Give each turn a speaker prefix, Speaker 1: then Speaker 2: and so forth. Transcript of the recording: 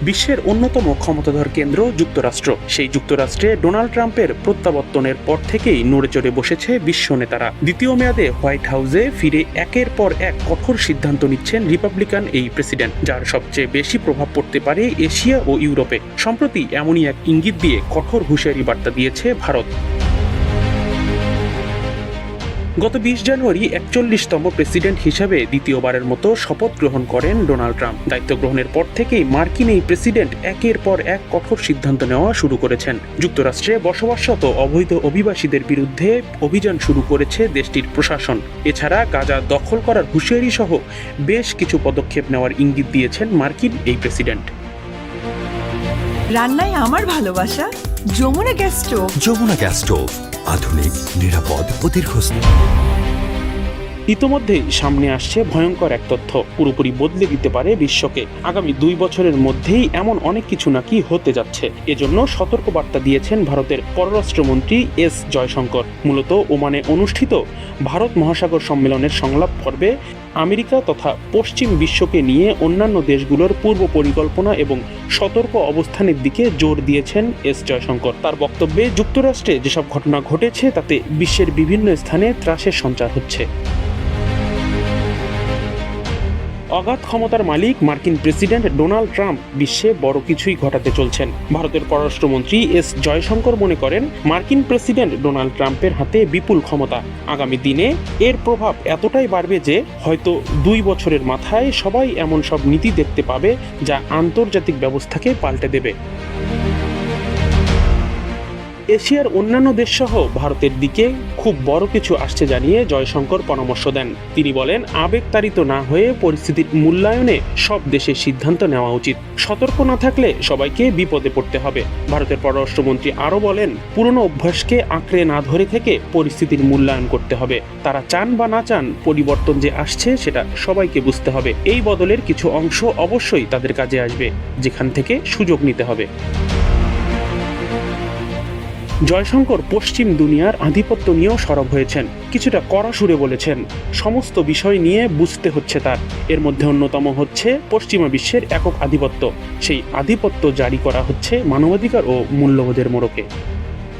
Speaker 1: বিশ্বের অন্যতম ক্ষমতাধর কেন্দ্র যুক্তরাষ্ট্র। সেই যুক্তরাষ্ট্রে ডোনাল্ড ট্রাম্পের প্রত্যাবর্তনের পর থেকেই নড়ে চড়ে বসেছে বিশ্ব নেতারা। দ্বিতীয় মেয়াদে হোয়াইট হাউসে ফিরে একের পর এক কঠোর সিদ্ধান্ত নিচ্ছেন রিপাবলিকান এই প্রেসিডেন্ট, যার সবচেয়ে বেশি প্রভাব পড়তে পারে এশিয়া ও ইউরোপে। সম্প্রতি এমনই এক ইঙ্গিত দিয়ে কঠোর হুঁশিয়ারি বার্তা দিয়েছে ভারত। গত 20 জানুয়ারি 41তম প্রেসিডেন্ট হিসাবে দ্বিতীয়বারের মতো শপথ গ্রহণ করেন ডোনাল্ড ট্রাম্প। দায়িত্ব গ্রহণের পর থেকেই মার্কিন এই প্রেসিডেন্ট একের পর এক কঠোর সিদ্ধান্ত নেওয়া শুরু করেছেন। যুক্তরাষ্ট্রে বসবাসরত অবৈধ অভিবাসীদের বিরুদ্ধে অভিযান শুরু করেছে দেশটির প্রশাসন। এছাড়া গাজা দখল করার হুঁশিয়ারি সহ বেশ কিছু পদক্ষেপ নেওয়ার ইঙ্গিত দিয়েছেন মার্কিন এই প্রেসিডেন্ট।
Speaker 2: রান্নায় আমার ভালোবাসা Jamuna gas stove.
Speaker 3: Jamuna gas stove, আধুনিক, নিরাপদ ও দীর্ঘস্থায়ী।
Speaker 1: ইতোমধ্যেই সামনে আসছে ভয়ঙ্কর এক তথ্য, পুরোপুরি বদলে দিতে পারে বিশ্বকে। আগামী 2 বছরের মধ্যেই এমন অনেক কিছু নাকি হতে যাচ্ছে। এজন্য সতর্কবার্তা দিয়েছেন ভারতের পররাষ্ট্রমন্ত্রী এস জয়শঙ্কর। মূলত ওমানে অনুষ্ঠিত ভারত মহাসাগর সম্মেলনের সংলাপ পর্বে আমেরিকা তথা পশ্চিম বিশ্বকে নিয়ে অন্যান্য দেশগুলোর পূর্ব পরিকল্পনা এবং সতর্ক অবস্থানের দিকে জোর দিয়েছেন এস জয়শঙ্কর। তার বক্তব্যে যুক্তরাষ্ট্রে যেসব ঘটনা ঘটেছে তাতে বিশ্বের বিভিন্ন স্থানে ত্রাসের সঞ্চার হচ্ছে। অগাধ ক্ষমতার মালিক মার্কিন প্রেসিডেন্ট ডোনাল্ড ট্রাম্প বিশ্বে বড় কিছুই ঘটাতে চলছেন। ভারতের পররাষ্ট্রমন্ত্রী এস জয়শঙ্কর মনে করেন, মার্কিন প্রেসিডেন্ট ডোনাল্ড ট্রাম্পের হাতে বিপুল ক্ষমতা। আগামী দিনে এর প্রভাব এতটাই বাড়বে যে হয়তো 2 বছরের মাথায় সবাই এমন সব নীতি দেখতে পাবে যা আন্তর্জাতিক ব্যবস্থাকে পাল্টে দেবে। এশিয়ার অন্যান্য দেশসহ ভারতের দিকে খুব বড় কিছু আসছে জানিয়ে জয়শঙ্কর পরামর্শ দেন। তিনি বলেন, আবেগতাড়িত না হয়ে পরিস্থিতির মূল্যায়নে সব দেশের সিদ্ধান্ত নেওয়া উচিত। সতর্ক না থাকলে সবাইকে বিপদে পড়তে হবে। ভারতের পররাষ্ট্রমন্ত্রী আরও বলেন, পুরনো অভ্যাসকে আঁকড়ে না ধরে থেকে পরিস্থিতির মূল্যায়ন করতে হবে। তারা চান বা না চান, পরিবর্তন যে আসছে সেটা সবাইকে বুঝতে হবে। এই বদলের কিছু অংশ অবশ্যই তাদের কাজে আসবে, যেখান থেকে সুযোগ নিতে হবে। জয়শঙ্কর পশ্চিম দুনিয়ার আধিপত্য নিয়েও সরব হয়েছেন। কিছুটা কড়া সুরে বলেছেন, সমস্ত বিষয় নিয়ে বুঝতে হচ্ছে তার। এর মধ্যে অন্যতম হচ্ছে পশ্চিমা বিশ্বের একক আধিপত্য। সেই আধিপত্য জারি করা হচ্ছে মানবাধিকার ও মূল্যবোধের মোড়কে।